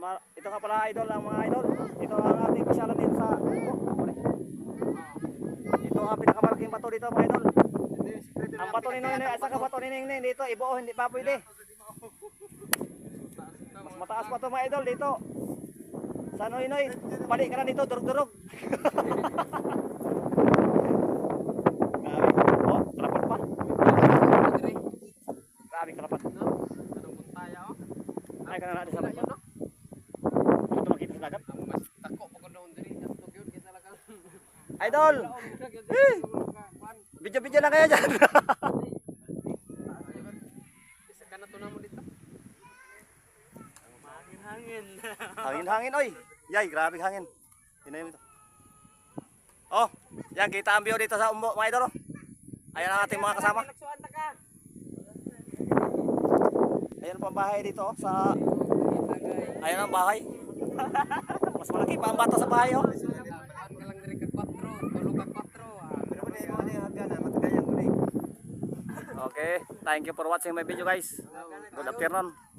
ito nga pala idol ang mga idol. Ito ang ating pasyalan dito sa ito ang pinakamalaking bato dito mga idol. Ang bato ni Noy, at saka bato ni Ningning dito, ibuo, hindi pa pwede. Mas mataas pa ito mga idol dito. Sa Noy, balik ka na dito, durug-durug. Oh, karapat pa. Grabe karapat. Ay, ka na natin sa lagat. Ito makita sa lagat. Idol! Video-video na kayo dyan. Hangin-hangin, oy. Yay, grabe hangin. Tingnan mo ito. Oh, yan kita ang view dito sa Umbo, mga idol. Ayan ang ating mga kasama. Ayan po ang bahay dito oh, sa ayan ang bahay. Mas malaki pa ang bato sa bahay oh. Okay, thank you for watching my video guys. Good afternoon.